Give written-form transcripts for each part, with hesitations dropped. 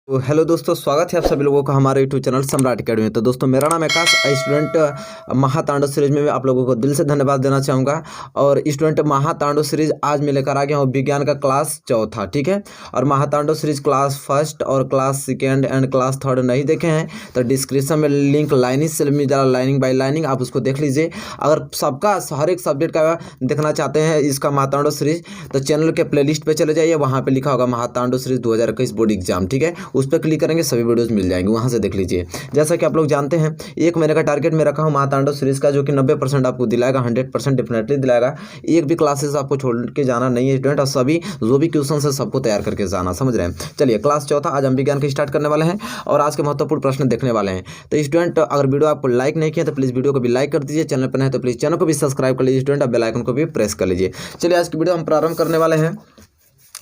तो हेलो दोस्तों, स्वागत है आप सभी लोगों का हमारे यूट्यूब चैनल सम्राट अकेडमी में। तो दोस्तों, मेरा नाम आकाश। स्टूडेंट महातांडव सीरीज में आप लोगों को दिल से धन्यवाद देना चाहूँगा। और स्टूडेंट महातांडव सीरीज आज मैं लेकर आ गया हूँ विज्ञान का क्लास चौथा, ठीक है। और महातांडव सीरीज क्लास फर्स्ट और class second and class third नहीं देखे हैं तो डिस्क्रिप्शन में लिंक लाइनिंग से मिल जा रहा, लाइनिंग बाई लाइनिंग, आप उसको देख लीजिए। अगर सबका हर एक सब्जेक्ट का देखना चाहते हैं इसका महातांडव सीरीज तो चैनल के प्लेलिस्ट पे चले जाइए, वहाँ पे लिखा होगा महातांडव सीरीज 2021 बोर्ड एग्जाम, ठीक है। उस पर क्लिक करेंगे, सभी वीडियोस मिल जाएंगे, वहां से देख लीजिए। जैसा कि आप लोग जानते हैं, एक महीने का टारगेट मैं रखा हूं महातांडव सीरीज का, जो कि 90% आपको दिलाएगा, 100% डेफिनेटली दिलाएगा। एक भी क्लासेस आपको छोड़ के जाना नहीं है स्टूडेंट, और सभी जो भी क्वेश्चन है सबको तैयार करके जाना, समझ रहे हैं। चलिए, क्लास चौथा आज हम विज्ञान का स्टार्ट करने वाले हैं और आज के महत्वपूर्ण प्रश्न देखने वाले हैं। तो स्टूडेंट, अगर वीडियो आपको लाइक नहीं किया तो प्लीज़ वीडियो को भी लाइक कर दीजिए, चैनल पर नहीं तो प्लीज़ चैनल को भी सब्सक्राइब कर लीजिए स्टूडेंट, और बेल आइकन को भी प्रेस कर लीजिए। चलिए, आज की वीडियो हम प्रारंभ करने वाले हैं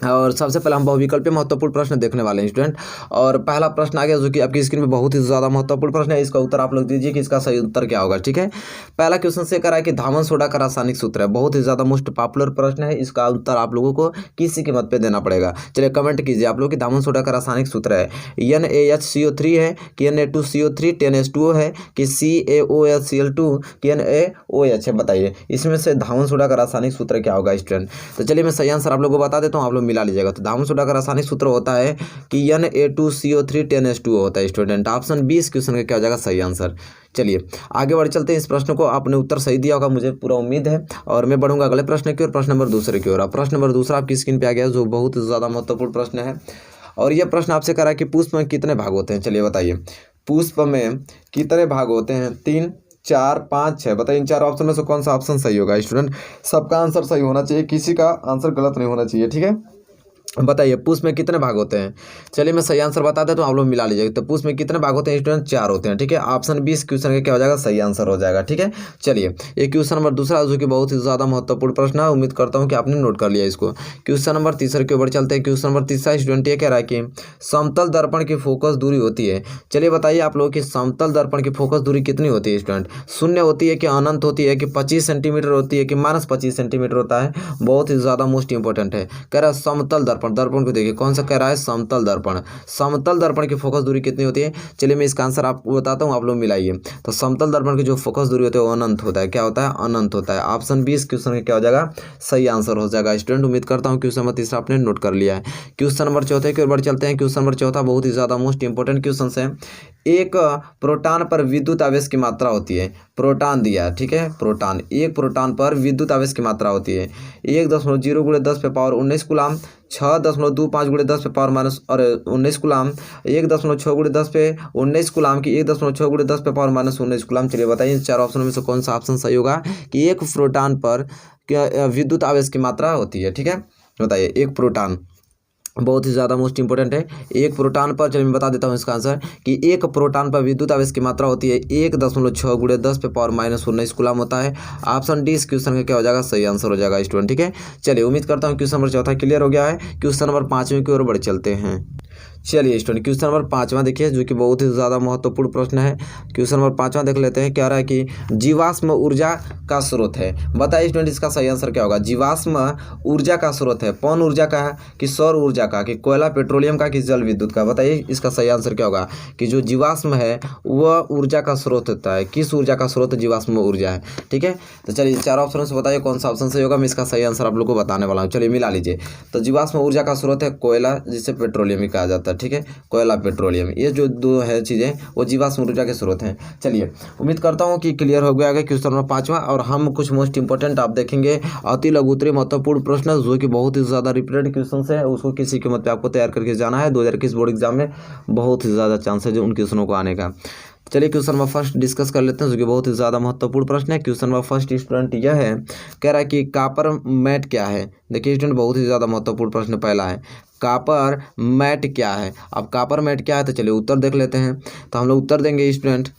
और सबसे पहले हम बहुविकल्पीय महत्वपूर्ण प्रश्न देखने वाले हैं स्टूडेंट। और पहला प्रश्न आ गया जो कि आपकी स्क्रीन पे बहुत ही ज़्यादा महत्वपूर्ण प्रश्न है। इसका उत्तर आप लोग दीजिए कि इसका सही उत्तर क्या होगा, ठीक है। पहला क्वेश्चन से करा है कि धावन सोडा का रासायनिक सूत्र है, बहुत ही ज़्यादा मोस्ट पॉपुलर प्रश्न है। इसका उत्तर आप लोगों को किसी कीमत पे देना पड़ेगा। चलिए, कमेंट कीजिए आप लोग कि धावन सोडा का रासायनिक सूत्र है NaHCO3 है कि Na2CO3 10H2O है कि CaOHCl2 कि NaOH है, बताइए इसमें से धावन सोडा का रासायनिक सूत्र क्या होगा स्टूडेंट। तो चलिए, मैं सही आंसर आप लोगों को बता देता हूँ, आप लोग मिला लीजिएगा। तो धावन सोडा का रासायनिक सूत्र होता है कि Na2CO3 10H2O होता है स्टूडेंट। ऑप्शन 20 क्वेश्चन का क्या हो जाएगा सही आंसर। चलिए, आगे बढ़ चलते हैं। इस प्रश्न को आपने उत्तर सही दिया होगा, मुझे पूरा उम्मीद है। और मैं बढ़ूंगा अगले प्रश्न की ओर, प्रश्न नंबर दूसरे की ओर। प्रश्न नंबर दूसरा आपकी स्क्रीन पे आ गया, जो बहुत ज़्यादा महत्वपूर्ण प्रश्न है। और यह प्रश्न आपसे करा कि पुष्प में कितने भाग होते हैं। चलिए बताइए, पुष्प में कितने भाग होते हैं? 3, 4, 5, 6। बताइए इन चार ऑप्शन में से कौन सा ऑप्शन सही होगा स्टूडेंट। सबका आंसर सही होना चाहिए, किसी का आंसर गलत नहीं होना चाहिए, ठीक है। बताइए पुष्प में कितने भाग होते हैं। चलिए, मैं सही आंसर बता देता हूँ, आप लोग मिला लीजिएगा। तो पुष्प में कितने भाग होते हैं स्टूडेंट? 4 होते हैं, ठीक है। ऑप्शन 20 क्वेश्चन का क्या हो जाएगा सही आंसर हो जाएगा, ठीक है। चलिए, ये क्वेश्चन नंबर दूसरा जो कि बहुत ही ज़्यादा महत्वपूर्ण प्रश्न है, उम्मीद करता हूँ कि आपने नोट कर लिया इसको। क्वेश्चन नंबर तीसरे के ऊपर चलते हैं। क्वेश्चन नंबर तीसरा स्टूडेंट ये कह रहा है कि समतल दर्पण की फोकस दूरी होती है। चलिए बताइए आप लोगों की समतल दर्पण की फोकस दूरी कितनी होती है स्टूडेंट। शून्य होती है कि अनंत होती है कि 25 सेंटीमीटर होती है कि -25 सेंटीमीटर होता है। बहुत ही ज़्यादा मोस्ट इंपॉर्टेंट है। कह रहा है समतल दर्पण, दर्पण को देखिए कौन सा कह रहा है, समतल दर्पण। समतल दर्पण की फोकस दूरी कितनी होती है। चलिए, मैं इसका आंसर आपको बताता हूँ, आप लोग मिलाइए। तो समतल दर्पण की जो फोकस दूरी होती है वो अनंत होता है। क्या होता है? अनंत होता है। ऑप्शन 20 क्वेश्चन का क्या हो जाएगा सही आंसर हो जाएगा स्टूडेंट। उम्मीद करता हूँ क्वेश्चन नंबर तीसरा आपने नोट कर लिया है। क्वेश्चन नंबर चौथे की ओर बढ़ चलते हैं। क्वेश्चन नंबर चौथा बहुत ही ज्यादा मोस्ट इंपॉर्टेंट क्वेश्चन है। एक प्रोटॉन पर विद्युत आवेश की मात्रा होती है। प्रोटॉन दिया है, ठीक है। प्रोटॉन, एक प्रोटॉन पर विद्युत आवेश की मात्रा होती है 1.0 × 10⁻19 कूलाम, 6.25 × 10⁻19 कूलाम, 1.6 × 10⁻19 कूलाम की 1.6 × 10⁻19 कूलाम। चलिए बताइए इन चार ऑप्शनों में से कौन सा ऑप्शन सही होगा कि एक प्रोटॉन पर विद्युत आवेश की मात्रा होती है, ठीक है। बताइए, एक प्रोटॉन बहुत ही ज़्यादा मोस्ट इंपॉर्टेंट है। एक प्रोटॉन पर, चलिए मैं बता देता हूँ इसका आंसर कि एक प्रोटॉन पर विद्युत आवेश की मात्रा होती है 1.6 × 10⁻19 कूलाम होता है। ऑप्शन डी इस क्वेश्चन का क्या हो जाएगा सही आंसर हो जाएगा स्टूडेंट, ठीक है। चलिए, उम्मीद करता हूँ क्वेश्चन नंबर चौथा क्लियर हो गया है। क्वेश्चन नंबर 5वें की ओर बढ़ चलते हैं। चलिए स्टूडेंट, क्वेश्चन नंबर 5वां देखिए, जो कि बहुत ही ज़्यादा महत्वपूर्ण प्रश्न है। क्वेश्चन नंबर 5वां देख लेते हैं। क्या रहा है कि जीवाश्म ऊर्जा का स्रोत है। बताइए स्टूडेंट इसका सही आंसर क्या होगा। जीवाश्म ऊर्जा का स्रोत है, पवन ऊर्जा का कि सौर ऊर्जा का कि कोयला पेट्रोलियम का कि जल विद्युत का। बताइए इसका सही आंसर क्या होगा कि जो जीवाश्म है वह ऊर्जा का स्रोत होता है। किस ऊर्जा का स्रोत जीवाश्म ऊर्जा है, ठीक है। तो चलिए चार ऑप्शनों से बताइए कौन सा ऑप्शन सही होगा। मैं इसका सही आंसर आप लोग को बताने वाला हूँ। चलिए मिला लीजिए। तो जीवाश्म ऊर्जा का स्रोत है कोयला, जिसे पेट्रोलियम ही कहा जाता है, ठीक है। कोयला पेट्रोलियम, ये जो दो है चीज़ें वो जीवाश्म ऊर्जा के स्रोत हैं। चलिए, उम्मीद करता हूँ कि क्लियर हो गया है क्वेश्चन नंबर 5वां। और हम कुछ मोस्ट इंपॉर्टेंट आप देखेंगे अति लघु उत्तरीय महत्वपूर्ण प्रश्न, जो कि बहुत ही ज़्यादा रिपीटेड क्वेश्चन है, उसको किसी कीमत पे आपको तैयार करके जाना है। 2021 बोर्ड एग्जाम में बहुत ही ज़्यादा चांस है जो उन क्वेश्चनों को आने का। चलिए, क्वेश्चन नंबर फर्स्ट डिस्कस कर लेते हैं, जो कि बहुत ही ज़्यादा महत्वपूर्ण प्रश्न है। क्वेश्चन नंबर फर्स्ट स्टूडेंट यह है, कह रहा है कि कॉपर मैट क्या है। देखिए स्टूडेंट, बहुत ही ज़्यादा महत्वपूर्ण प्रश्न पहला है, कॉपर मैट क्या है। अब कॉपर मैट क्या है तो चलिए उत्तर देख लेते हैं। तो हम लोग उत्तर देंगे स्टूडेंट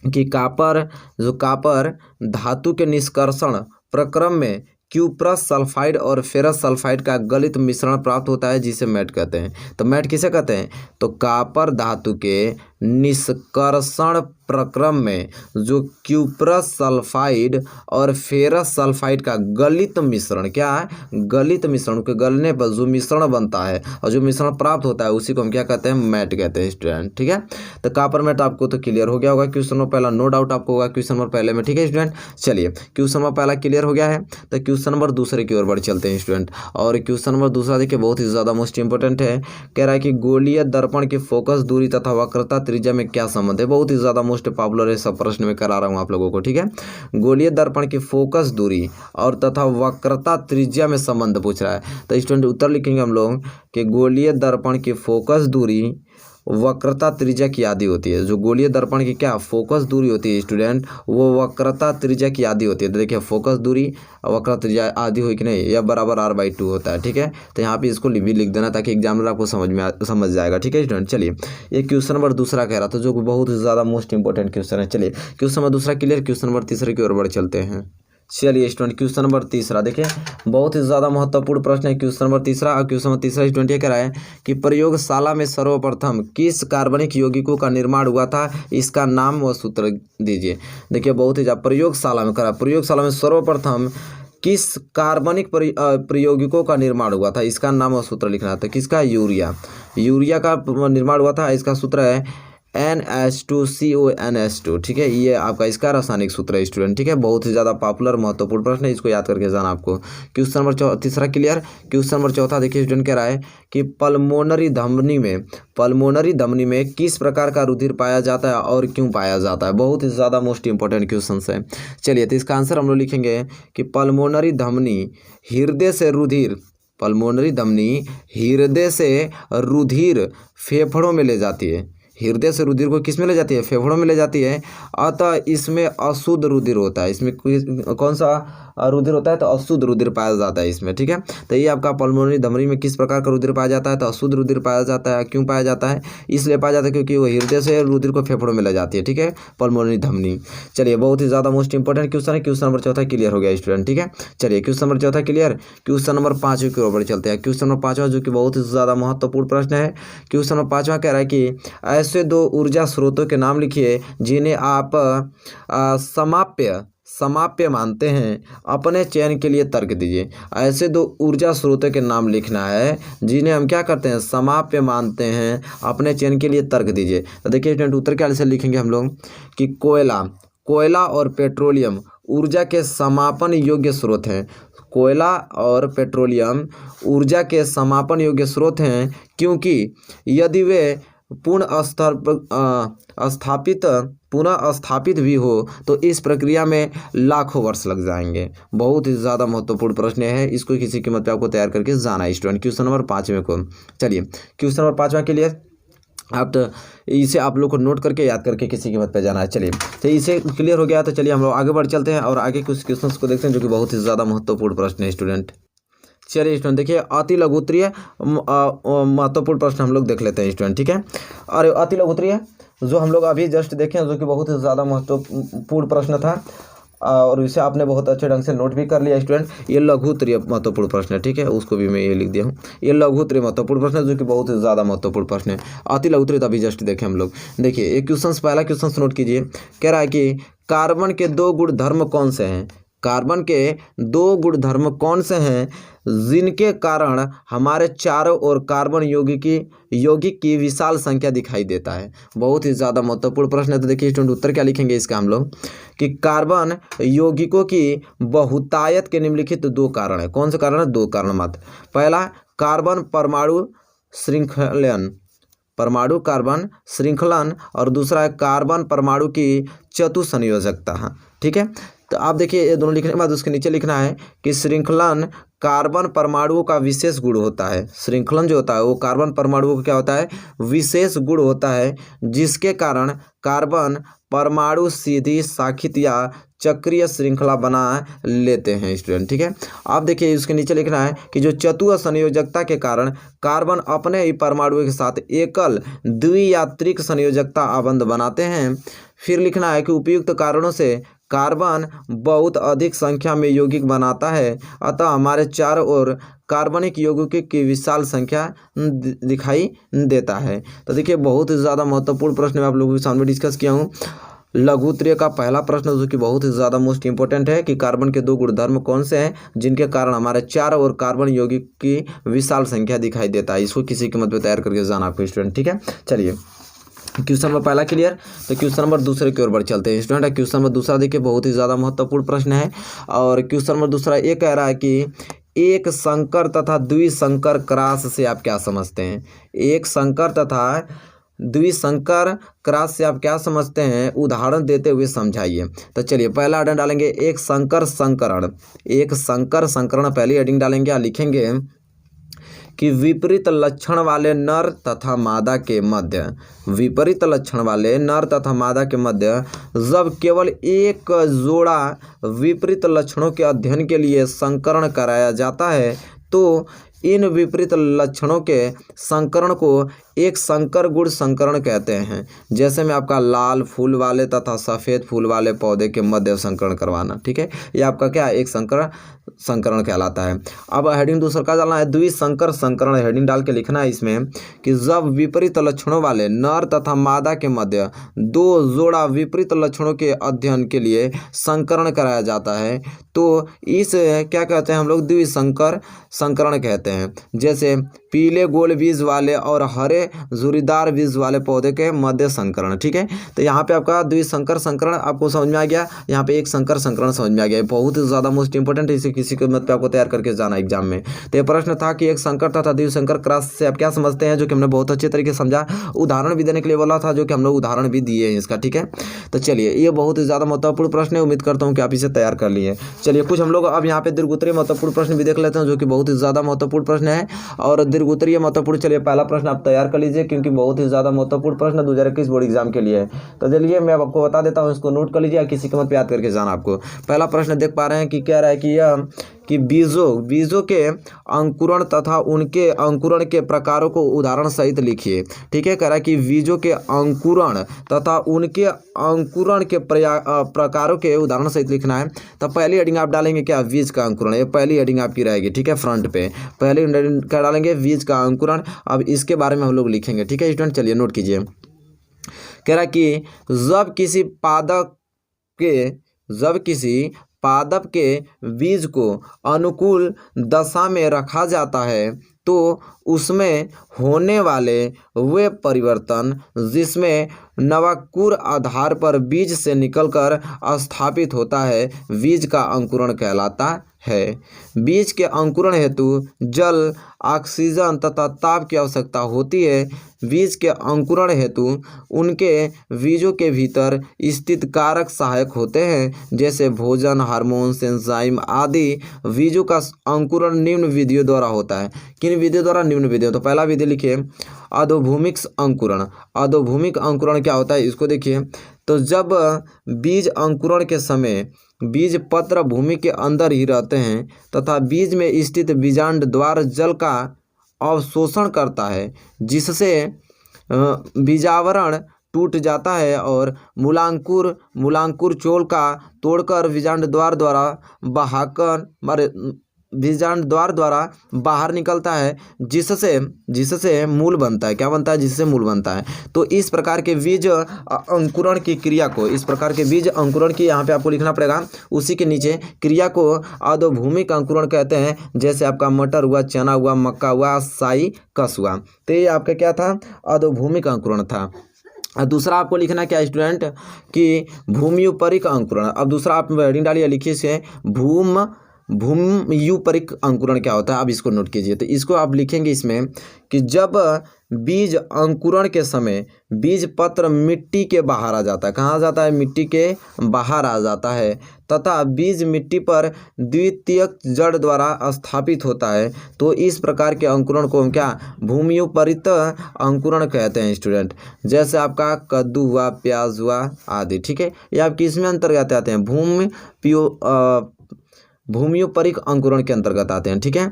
कि कॉपर धातु के निष्कर्षण प्रक्रम में क्यूप्रस सल्फाइड और फेरस सल्फाइड का गलित मिश्रण प्राप्त होता है जिसे मैट कहते हैं। तो मैट किसे कहते हैं? तो कॉपर धातु के निष्कर्षण प्रक्रम में जो क्यूप्रस सल्फाइड और फेरस सल्फाइड का गलित मिश्रण, क्या है? गलित मिश्रण के गलने पर जो मिश्रण बनता है और जो मिश्रण प्राप्त होता है उसी को हम क्या कहते हैं? मैट कहते हैं स्टूडेंट। ठीक है, तो कॉपर मैट आपको तो क्लियर हो गया होगा क्वेश्चन नंबर पहला, नो डाउट आपको होगा क्वेश्चन नंबर पहले में। ठीक है स्टूडेंट, चलिए क्वेश्चन नंबर पहला क्लियर हो गया है, तो क्वेश्चन नंबर दूसरे की ओर बढ़ चलते हैं स्टूडेंट। और क्वेश्चन नंबर दूसरा देखिए बहुत ही ज़्यादा मोस्ट इंपॉर्टेंट है। कह रहा है कि गोलीय दर्पण की फोकस दूरी तथा वक्रता त्रिज्या में क्या संबंध है? बहुत ही ज़्यादा मोस्ट पॉपुलर है, सब प्रश्न में करा रहा हूँ आप लोगों को। ठीक है, गोलीय दर्पण की फोकस दूरी और तथा वक्रता त्रिज्या में संबंध पूछ रहा है। तो स्टूडेंट उत्तर लिखेंगे हम लोग कि गोलीय दर्पण की फोकस दूरी वक्रता त्रिज्या की आधी होती है। जो गोलीय दर्पण की क्या फोकस दूरी होती है स्टूडेंट, वो वक्रता त्रिज्या की आधी होती है। तो देखिए फोकस दूरी वक्रता त्रिज्या आधी हुई कि नहीं, यह बराबर r/2 होता है। ठीक है, तो यहाँ पे इसको भी लिख देना ताकि एग्जामिनर आपको समझ जाएगा। ठीक है स्टूडेंट, चलिए ये क्वेश्चन नंबर दूसरा कह रहा था जो बहुत ही ज़्यादा मोस्ट इंपॉर्टेंट क्वेश्चन है। चलिए क्वेश्चन नंबर दूसरा क्लियर, क्वेश्चन नंबर तीसरे की ओर बढ़ चलते हैं। चलिए स्टूडेंट क्वेश्चन नंबर तीसरा देखिए बहुत ही ज़्यादा महत्वपूर्ण प्रश्न है क्वेश्चन नंबर तीसरा। और क्वेश्चन नंबर तीसरा स्टूडेंट ये कह रहा है कि प्रयोगशाला में सर्वप्रथम किस कार्बनिक यौगिकों का निर्माण हुआ था, इसका नाम व सूत्र दीजिए। देखिए बहुत ही ज़्यादा प्रयोगशाला में करा, प्रयोगशाला में सर्वप्रथम किस कार्बनिक प्रयौगिकों का निर्माण हुआ था, इसका नाम और सूत्र लिखना था। किसका? यूरिया का निर्माण हुआ था। इसका सूत्र है NH2CONS2। ठीक है, ये आपका इसका रासायनिक सूत्र है स्टूडेंट। ठीक है, बहुत ही ज़्यादा पॉपुलर महत्वपूर्ण प्रश्न है, इसको याद करके जाना आपको। क्वेश्चन नंबर तीसरा क्लियर। क्वेश्चन नंबर चौथा देखिए स्टूडेंट कह रहा है कि पल्मोनरी धमनी में किस प्रकार का रुधिर पाया जाता है और क्यों पाया जाता है? बहुत ही ज़्यादा मोस्ट इंपॉर्टेंट क्वेश्चन है। चलिए तो इसका आंसर हम लोग लिखेंगे कि पल्मोनरी धमनी हृदय से रुधिर फेफड़ों में ले जाती है। हृदय से रुधिर को किस में ले जाती है? फेफड़ों में ले जाती है। अतः इसमें अशुद्ध रुधिर होता है। इसमें कौन सा रुधिर होता है? तो अशुद्ध रुधिर पाया जाता है इसमें। ठीक है, तो ये आपका पल्मोनरी धमनी में किस प्रकार का रुधिर पाया जाता है? तो अशुद्ध रुधिर पाया जाता है। क्यों पाया जाता है? इसलिए पाया जाता है क्योंकि वो हृदय से रुधिर को फेफड़ों में ले जाती है। ठीक है, पल्मोनरी धमनी। चलिए बहुत ही ज़्यादा मोस्ट इंपॉर्टेंट क्वेश्चन है। क्वेश्चन नंबर चौथा क्लियर हो गया स्टूडेंट। ठीक है, चलिए क्वेश्चन नंबर चौथा क्लियर। क्वेश्चन नंबर 5 की ओर चलते हैं। क्वेश्चन नंबर 5 जो कि बहुत ही ज़्यादा महत्वपूर्ण प्रश्न है। क्वेश्चन नंबर 5 कह रहा है कि ऐसे दो ऊर्जा स्रोतों के नाम लिखिए जिन्हें आप समाप्य मानते हैं, अपने चयन के लिए तर्क दीजिए। ऐसे दो ऊर्जा स्रोतों के नाम लिखना है जिन्हें हम क्या करते हैं? समाप्य मानते हैं, अपने चयन के लिए तर्क दीजिए। तो देखिए स्टूडेंट उत्तर क्या से लिखेंगे हम लोग कि कोयला और पेट्रोलियम ऊर्जा के समापन योग्य स्रोत हैं। कोयला और पेट्रोलियम ऊर्जा के समापन योग्य स्रोत हैं क्योंकि यदि वे पुनः स्थापित भी हो तो इस प्रक्रिया में लाखों वर्ष लग जाएंगे। बहुत ही ज़्यादा महत्वपूर्ण प्रश्न है, इसको किसी कीमत पे आपको तैयार करके जाना है स्टूडेंट। क्वेश्चन नंबर 5 को चलिए क्वेश्चन नंबर 5 के लिए आप तो इसे आप लोग को नोट करके याद करके किसी कीमत पे जाना है। चलिए तो इसे क्लियर हो गया तो चलिए हम लोग आगे बढ़ चलते हैं और आगे कुछ क्वेश्चंस को देखते हैं जो कि बहुत ही ज़्यादा महत्वपूर्ण प्रश्न है स्टूडेंट। चलिए स्टूडेंट देखिए अति लघुत्तरीय महत्वपूर्ण प्रश्न हम लोग देख लेते हैं स्टूडेंट। ठीक है, और अति लघुत्तरीय जो हम लोग अभी जस्ट देखें जो कि बहुत ही ज़्यादा महत्वपूर्ण प्रश्न था और इसे आपने बहुत अच्छे ढंग से नोट भी कर लिया स्टूडेंट। ये लघुत्तरीय महत्वपूर्ण प्रश्न है। ठीक है, उसको भी मैं ये लिख दिया हूँ। ये लघुत्तरीय महत्वपूर्ण प्रश्न है जो कि बहुत ही ज़्यादा महत्वपूर्ण प्रश्न है। अति लघुत्तरीय तो अभी जस्ट देखें हम लोग। देखिए ये क्वेश्चन पहला क्वेश्चन नोट कीजिए। कह रहा है कि कार्बन के 2 गुणधर्म कौन से हैं? कार्बन के 2 गुणधर्म कौन से हैं जिनके कारण हमारे चारों ओर कार्बन यौगिक की विशाल संख्या दिखाई देता है? बहुत ही ज़्यादा महत्वपूर्ण प्रश्न है। तो देखिए स्टूडेंट उत्तर क्या लिखेंगे इसका हम लोग कि कार्बन यौगिकों की बहुतायत के निम्नलिखित 2 कारण है। कौन से कारण है? 2 कारण मात्र। पहला कार्बन परमाणु कार्बन श्रृंखलन और दूसरा है कार्बन परमाणु की चतुसंयोजकता। ठीक है, तो आप देखिए ये दोनों लिखने के बाद उसके नीचे लिखना है कि श्रृंखलन कार्बन परमाणुओं का विशेष गुण होता है। श्रृंखलन जो होता है वो कार्बन परमाणुओं का क्या होता है? विशेष गुण होता है जिसके कारण कार्बन परमाणु सीधी शाखित या चक्रीय श्रृंखला बना लेते हैं स्टूडेंट। ठीक है, आप देखिए उसके नीचे लिखना है कि जो चतुर संयोजकता के कारण कार्बन अपने ही परमाणुओं के साथ एकल द्वियात्रिक संयोजकता आबंध बनाते हैं। फिर लिखना है कि उपयुक्त कारणों से कार्बन बहुत अधिक संख्या में यौगिक बनाता है, अतः हमारे चारों ओर कार्बनिक यौगिकों की विशाल संख्या दिखाई देता है। तो देखिए बहुत ही ज़्यादा महत्वपूर्ण प्रश्न मैं आप लोगों के सामने डिस्कस किया हूँ। लघु उत्तरीय का पहला प्रश्न जो कि बहुत ही ज़्यादा मोस्ट इंपॉर्टेंट है कि कार्बन के 2 गुणधर्म कौन से हैं जिनके कारण हमारे चारों ओर कार्बन यौगिक की विशाल संख्या दिखाई देता है। इसको किसी कीमत पर तैयार करके जाना आपको स्टूडेंट, ठीक है। चलिए क्वेश्चन नंबर पहला क्लियर। तो क्वेश्चन नंबर दूसरे की ओर बढ़ चलते हैं स्टूडेंट। क्वेश्चन नंबर दूसरा देखिए बहुत ही ज़्यादा महत्वपूर्ण प्रश्न है और क्वेश्चन नंबर दूसरा ये कह रहा है कि एक संकर तथा द्विसंकर क्रॉस से आप क्या समझते हैं। एक संकर तथा द्विसंकर क्रॉस से आप क्या समझते हैं, उदाहरण देते हुए समझाइए। तो चलिए पहला हेडिंग डालेंगे एक संकर संकरण। एक संकर संकरण पहली हेडिंग डालेंगे और लिखेंगे कि विपरीत लक्षण वाले नर तथा मादा के मध्य, विपरीत लक्षण वाले नर तथा मादा के मध्य जब केवल एक जोड़ा विपरीत लक्षणों के अध्ययन के लिए संकरण कराया जाता है तो इन विपरीत लक्षणों के संकरण को एक संकर गुण संकरण कहते हैं। जैसे में आपका लाल फूल वाले तथा सफ़ेद फूल वाले पौधे के मध्य संकरण करवाना, ठीक है। ये आपका क्या एक संकर संकरण कहलाता है। अब हेडिंग दूसरा का डालना है द्विसंकर संकरण। हेडिंग डाल के लिखना है इसमें कि जब विपरीत लक्षणों वाले नर तथा मादा के मध्य 2 जोड़ा विपरीत लक्षणों के अध्ययन के लिए संकरण कराया जाता है तो इस क्या कहते हैं हम लोग, द्विसंकर संकरण कहते हैं। जैसे पीले गोल बीज वाले और हरे जुरीदार बीज वाले पौधे के मध्य संकरण, ठीक है। तो यहाँ पे आपका द्विसंकर संकरण आपको समझ में आ गया, यहाँ पे एक संकर संकरण समझ में आ गया। बहुत ही ज़्यादा मोस्ट इंपॉर्टेंट है, इसे किसी के मत पे आपको तैयार करके जाना एग्जाम में। तो ये प्रश्न था कि एक संकर तथा द्विसंकर क्रॉस से आप क्या समझते हैं, जो कि हमने बहुत अच्छे तरीके से समझा। उदाहरण भी देने के लिए बोला था जो कि हम लोग उदाहरण भी दिए हैं इसका, ठीक है। तो चलिए ये बहुत ही ज़्यादा महत्वपूर्ण प्रश्न है, उम्मीद करता हूँ कि आप इसे तैयार कर लिए। चलिए कुछ हम लोग अब यहाँ पे दीर्घोत्तरीय महत्वपूर्ण प्रश्न भी देख लेते हैं जो कि बहुत ही ज़्यादा महत्वपूर्ण प्रश्न है और दीर्घोत्तरीय महत्वपूर्ण। चलिए पहला प्रश्न आप तैयार कर लीजिए क्योंकि बहुत ही ज़्यादा महत्वपूर्ण प्रश्न 2021 बोर्ड एग्जाम के लिए है। तो चलिए मैं आपको बता देता हूँ, इसको नोट कर लीजिए, किसी कीमत पे याद करके जाना आपको। पहला प्रश्न देख पा रहे हैं कि कह रहा है कि यह कि बीजों के अंकुरण तथा उनके अंकुरण के प्रकारों को उदाहरण सहित लिखिए, ठीक है। कह रहा है कि बीजों के अंकुरण तथा उनके अंकुरण के प्रकारों के उदाहरण सहित लिखना है। तो पहली हेडिंग आप डालेंगे क्या, बीज का अंकुरण। ये पहली हेडिंग आपकी रहेगी, ठीक है। फ्रंट पे पहली हेडिंग क्या डालेंगे, बीज का अंकुरण। अब इसके बारे में हम लोग लिखेंगे, ठीक है स्टूडेंट। चलिए नोट कीजिए। कह रहा है कि जब किसी पादप के बीज को अनुकूल दशा में रखा जाता है तो उसमें होने वाले वे परिवर्तन जिसमें नवाकुर आधार पर बीज से निकलकर स्थापित होता है बीज का अंकुरण कहलाता है। बीज के अंकुरण हेतु जल, ऑक्सीजन तथा ताप की आवश्यकता होती है। बीज के अंकुरण हेतु उनके बीजों के भीतर स्थित कारक सहायक होते हैं जैसे भोजन, हार्मोन्स, एंजाइम आदि। बीजों का अंकुरण निम्न विधियों द्वारा होता है। किन विधियों द्वारा, निम्न विधियों। तो पहला विधि लिखिए अधोभूमिक अंकुरण। अधोभूमिक अंकुरण क्या होता है इसको देखिए। तो जब बीज अंकुरण के समय बीज पत्र भूमि के अंदर ही रहते हैं तथा बीज में स्थित बीजांड द्वार जल का अवशोषण करता है जिससे बीजावरण टूट जाता है और मूलांकुर चोल का तोड़कर बीजांड द्वार द्वारा बाहर निकलता है जिससे मूल बनता है। क्या बनता है, जिससे मूल बनता है। तो इस प्रकार के बीज अंकुरण की क्रिया को, इस प्रकार के बीज अंकुरण की यहाँ पे आपको लिखना पड़ेगा, उसी के नीचे क्रिया को अधोभूमिक अंकुरण कहते हैं। जैसे आपका मटर हुआ, चना हुआ, मक्का हुआ, साइकस हुआ। तो ये आपका क्या था, अधोभूमिक अंकुरण था। दूसरा आपको लिखना क्या स्टूडेंट कि भूम्युपरिक अंकुरण। अब दूसरा आप हेडिंग डालिए, लिखिए से भूम्युपरिक अंकुरण क्या होता है। अब इसको नोट कीजिए। तो इसको आप लिखेंगे इसमें कि जब बीज अंकुरण के समय बीज पत्र मिट्टी के बाहर आ जाता है। कहाँ आ जाता है, मिट्टी के बाहर आ जाता है तथा बीज मिट्टी पर द्वितीयक जड़ द्वारा स्थापित होता है तो इस प्रकार के अंकुरण को हम क्या, भूम्युपरित अंकुरण कहते हैं स्टूडेंट। जैसे आपका कद्दू हुआ, प्याज हुआ आदि, ठीक है। ये आपकी इसमें अंतर्गत आते हैं, भूम्युपरिक अंकुरण के अंतर्गत आते हैं, ठीक है।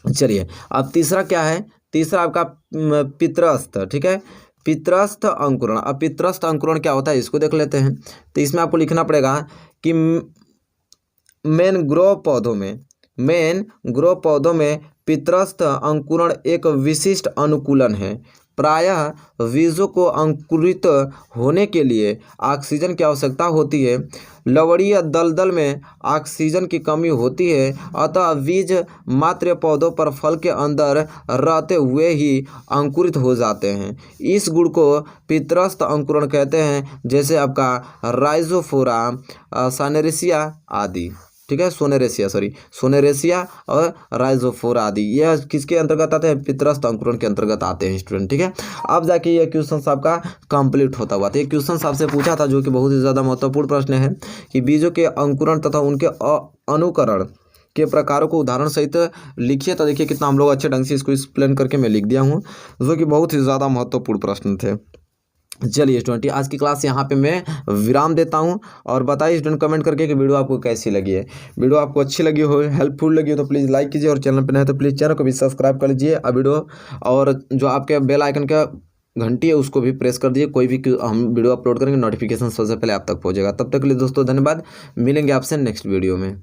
चलिए अब तीसरा क्या है, तीसरा आपका पित्रस्थ, ठीक है। पित्रस्थ अंकुरण। अब पित्रस्थ अंकुरण क्या होता है इसको देख लेते हैं। तो इसमें आपको लिखना पड़ेगा कि मैनग्रोव पौधों में पितरस्थ अंकुरण एक विशिष्ट अनुकूलन है। प्रायः बीजों को अंकुरित होने के लिए ऑक्सीजन की आवश्यकता होती है। लवणीय दलदल में ऑक्सीजन की कमी होती है, अतः बीज मात्र पौधों पर फल के अंदर रहते हुए ही अंकुरित हो जाते हैं। इस गुण को पितरस्थ अंकुरण कहते हैं, जैसे आपका राइजोफोरा, सोनेरेसिया आदि। ठीक है, सोनेरेसिया और राइजोफोरा आदि यह किसके अंतर्गत आते हैं? पितरस्थ अंकुरण के अंतर्गत आते हैं स्टूडेंट। ठीक है, अब जाके ये क्वेश्चन आपका कंप्लीट होता हुआ था। ये क्वेश्चन आपसे पूछा था जो कि बहुत ही ज़्यादा महत्वपूर्ण प्रश्न है कि बीजों के अंकुरण तथा उनके अनुकरण के प्रकारों को उदाहरण सहित लिखिए। तो देखिए कितना हम लोग अच्छे ढंग से इसको एक्सप्लेन करके मैं लिख दिया हूँ, जो कि बहुत ही ज़्यादा महत्वपूर्ण प्रश्न थे। चलिए स्टूडेंट, आज की क्लास यहाँ पे मैं विराम देता हूँ। और बताइए स्टूडेंट कमेंट करके कि वीडियो आपको कैसी लगी है। वीडियो आपको अच्छी लगी हो, हेल्पफुल लगी हो तो प्लीज़ लाइक कीजिए, और चैनल पर नए तो प्लीज़ चैनल को भी सब्सक्राइब कर लीजिए। वीडियो और जो आपके बेल आइकन का घंटी है उसको भी प्रेस कर दीजिए। कोई भी हम वीडियो अपलोड करेंगे नोटिफिकेशन सबसे पहले आप तक पहुँचेगा। तब तक के लिए दोस्तों धन्यवाद। मिलेंगे आपसे नेक्स्ट वीडियो में।